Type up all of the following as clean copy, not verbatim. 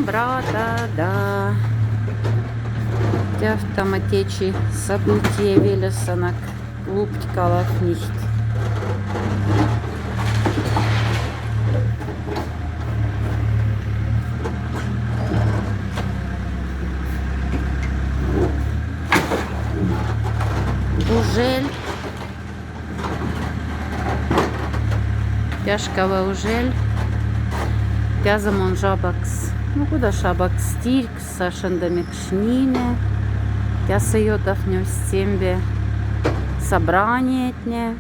Брата, да. Der автоматичи събитие велесанак луптикалов nicht. Ужель. Тяжкова ужель. Тязамон жабакс. Ну куда шабакс стирк, сашендами кшнине. Тяса йотов нюстембе собрание тне.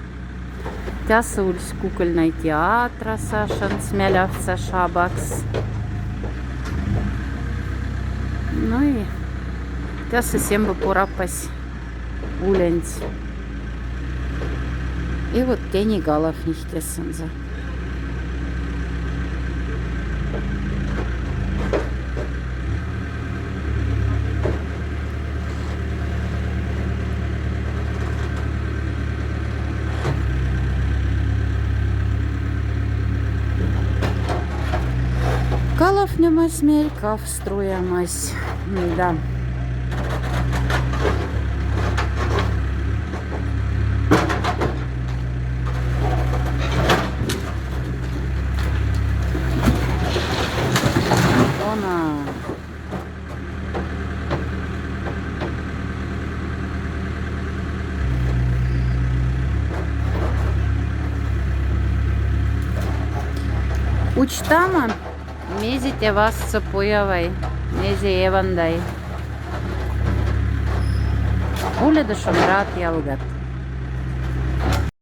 Тяса ульс кукольной театра сашен смелявца шабакс. Ну и тяса сембы порапась улянц. И вот тени галов нихтесенза. Калов нема смелька встроямась. Да. Она. Учтама. Мезите вас цепуявай, мези евандай. Уле душо брат ялгат.